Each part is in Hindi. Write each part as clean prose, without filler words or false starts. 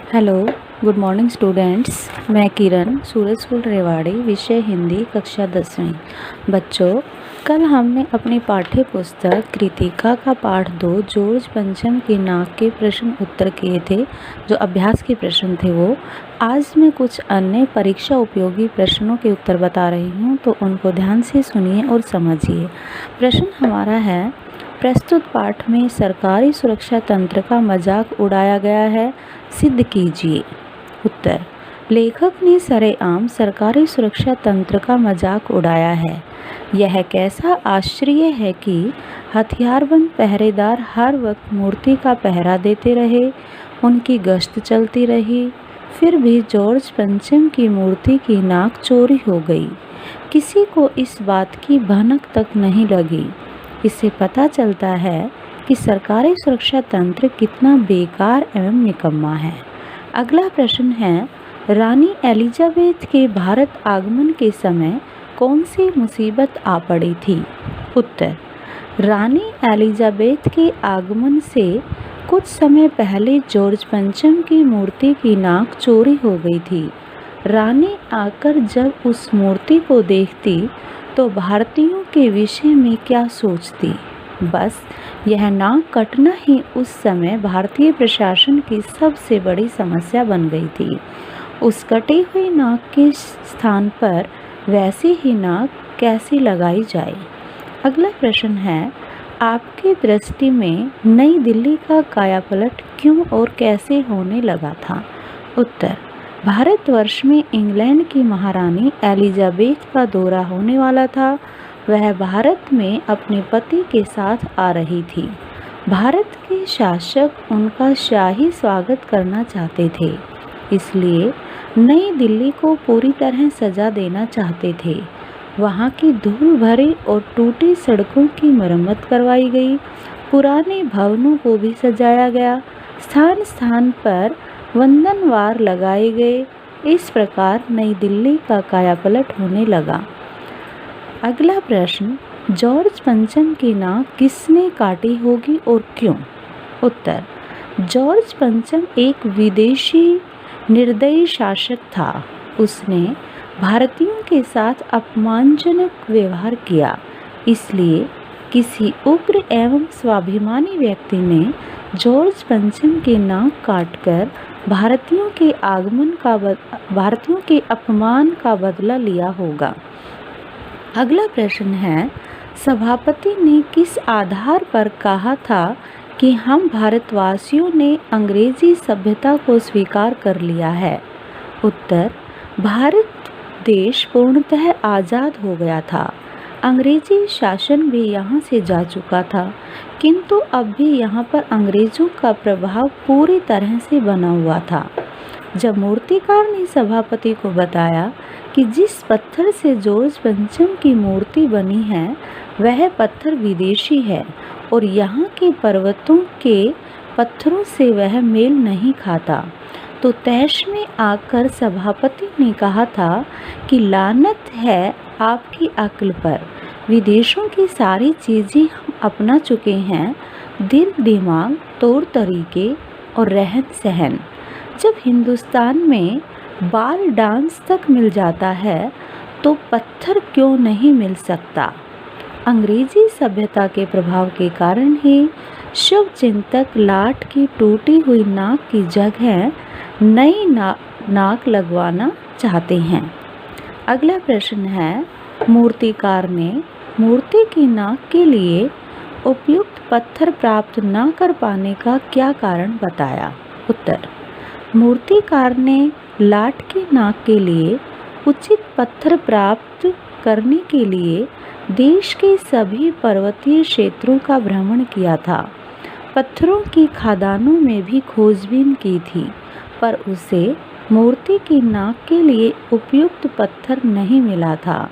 Hello, good morning students. मैं किरण, सूरज स्कूल रेवाड़ी, विषय हिंदी, कक्षा 10वीं। बच्चों, कल हमने अपनी पाठ्य पुस्तक कृतिका का पाठ 2 जॉर्ज पंचम की नाक के प्रश्न उत्तर किए थे। जो अभ्यास के प्रश्न थे वो आज मैं कुछ अन्य परीक्षा उपयोगी प्रश्नों के उत्तर बता रही हूँ, तो उनको ध्यान से सुनिए और समझिए। प्रश्न हमारा है, प्रस्तुत पाठ में सरकारी सुरक्षा तंत्र का मजाक उड़ाया गया है, सिद्ध कीजिए। उत्तर, लेखक ने सरेआम सरकारी सुरक्षा तंत्र का मजाक उड़ाया है। यह कैसा आश्चर्य है कि हथियारबंद पहरेदार हर वक्त मूर्ति का पहरा देते रहे, उनकी गश्त चलती रही, फिर भी जॉर्ज पंचम की मूर्ति की नाक चोरी हो गई। किसी को इस बात की भनक तक नहीं लगी। इससे पता चलता है कि सरकारी सुरक्षा तंत्र कितना बेकार एवं निकम्मा है। अगला प्रश्न है, रानी एलिजाबेथ के भारत आगमन के समय कौन सी मुसीबत आ पड़ी थी? उत्तर, रानी एलिजाबेथ के आगमन से कुछ समय पहले जॉर्ज पंचम की मूर्ति की नाक चोरी हो गई थी। रानी आकर जब उस मूर्ति को देखती तो भारतीयों के विषय में क्या सोचती? बस यह नाक कटना ही उस समय भारतीय प्रशासन की सबसे बड़ी समस्या बन गई थी। उस कटी हुई नाक के स्थान पर वैसी ही नाक कैसे लगाई जाए? अगला प्रश्न है, आपकी दृष्टि में नई दिल्ली का कायापलट क्यों और कैसे होने लगा था? उत्तर, भारतवर्ष में इंग्लैंड की महारानी एलिजाबेथ का दौरा होने वाला था। वह भारत में अपने पति के साथ आ रही थी। भारत के शासक उनका शाही स्वागत करना चाहते थे, इसलिए नई दिल्ली को पूरी तरह सजा देना चाहते थे। वहाँ की धूल भरी और टूटी सड़कों की मरम्मत करवाई गई, पुराने भवनों को भी सजाया गया, स्थान स्थान पर वंदनवार लगाए गए। इस प्रकार नई दिल्ली का कायापलट होने लगा। अगला प्रश्न, जॉर्ज पंचम की नाक किसने काटी होगी और क्यों? उत्तर, जॉर्ज पंचम एक विदेशी निर्दयी शासक था। उसने भारतीयों के साथ अपमानजनक व्यवहार किया, इसलिए किसी उग्र एवं स्वाभिमानी व्यक्ति ने जॉर्ज पंचम की नाक काटकर भारतीयों के अपमान का बदला लिया होगा। अगला प्रश्न है, सभापति ने किस आधार पर कहा था कि हम भारतवासियों ने अंग्रेजी सभ्यता को स्वीकार कर लिया है? उत्तर, भारत देश पूर्णतः आज़ाद हो गया था। अंग्रेजी शासन भी यहाँ से जा चुका था, किंतु अब भी यहाँ पर अंग्रेजों का प्रभाव पूरी तरह से बना हुआ था। जब मूर्तिकार ने सभापति को बताया कि जिस पत्थर से जॉर्ज पंचम की मूर्ति बनी है वह पत्थर विदेशी है और यहाँ के पर्वतों के पत्थरों से वह मेल नहीं खाता, तो तैश में आकर सभापति ने कहा था कि लानत है आपकी अक्ल पर। विदेशों की सारी चीज़ें हम अपना चुके हैं, दिल, दिमाग, तौर तरीके और रहन सहन। जब हिंदुस्तान में बाल डांस तक मिल जाता है तो पत्थर क्यों नहीं मिल सकता? अंग्रेजी सभ्यता के प्रभाव के कारण ही शुभ चिंतक लाट की टूटी हुई नाक की जगह नई नाक लगवाना चाहते हैं। अगला प्रश्न है, मूर्तिकार ने मूर्ति की नाक के लिए उपयुक्त पत्थर प्राप्त न कर पाने का क्या कारण बताया? उत्तर, मूर्तिकार ने लाट की नाक के लिए उचित पत्थर प्राप्त करने के लिए देश के सभी पर्वतीय क्षेत्रों का भ्रमण किया था। पत्थरों की खदानों में भी खोजबीन की थी, पर उसे मूर्ति की नाक के लिए उपयुक्त पत्थर नहीं मिला था,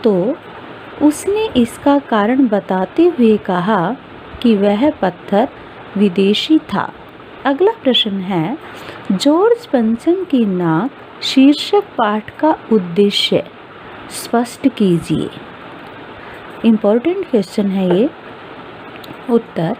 तो उसने इसका कारण बताते हुए कहा कि वह पत्थर विदेशी था। अगला प्रश्न है, जॉर्ज पंचम की नाक शीर्षक पाठ का उद्देश्य स्पष्ट कीजिए। इम्पोर्टेंट क्वेश्चन है ये। उत्तर,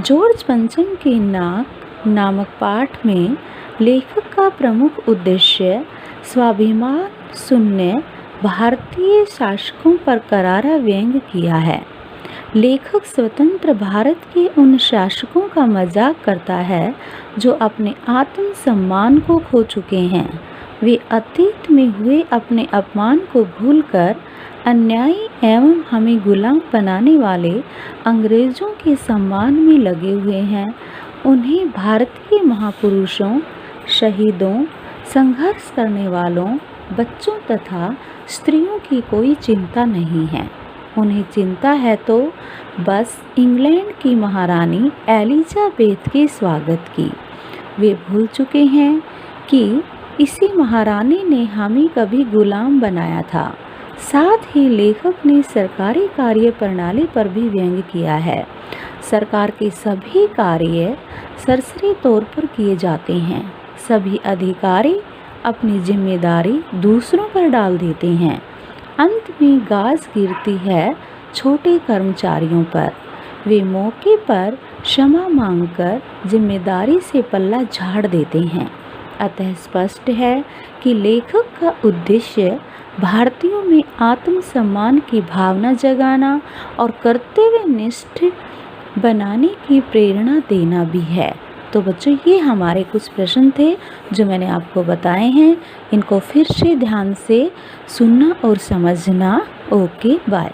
जॉर्ज पंचम की नाक नामक पाठ में लेखक का प्रमुख उद्देश्य स्वाभिमान शून्य भारतीय शासकों पर करारा व्यंग्य किया है। लेखक स्वतंत्र भारत के उन शासकों का मजाक करता है जो अपने आत्मसम्मान को खो चुके हैं। वे अतीत में हुए अपने अपमान को भूलकर अन्यायी एवं हमें गुलाम बनाने वाले अंग्रेजों के सम्मान में लगे हुए हैं। उन्हें भारतीय महापुरुषों, शहीदों, संघर्ष करने वालों, बच्चों तथा स्त्रियों की कोई चिंता नहीं है। उन्हें चिंता है तो बस इंग्लैंड की महारानी एलिजाबेथ के स्वागत की। वे भूल चुके हैं कि इसी महारानी ने हमें कभी गुलाम बनाया था। साथ ही लेखक ने सरकारी कार्य प्रणाली पर भी व्यंग्य किया है। सरकार के सभी कार्य सरसरी तौर पर किए जाते हैं। सभी अधिकारी अपनी जिम्मेदारी दूसरों पर डाल देते हैं। अंत में गाज गिरती है छोटे कर्मचारियों पर। वे मौके पर क्षमा मांगकर जिम्मेदारी से पल्ला झाड़ देते हैं। अतः स्पष्ट है कि लेखक का उद्देश्य भारतीयों में आत्मसम्मान की भावना जगाना और कर्तव्यनिष्ठ बनाने की प्रेरणा देना भी है। तो बच्चों, ये हमारे कुछ प्रश्न थे जो मैंने आपको बताए हैं। इनको फिर से ध्यान से सुनना और समझना। Okay, bye.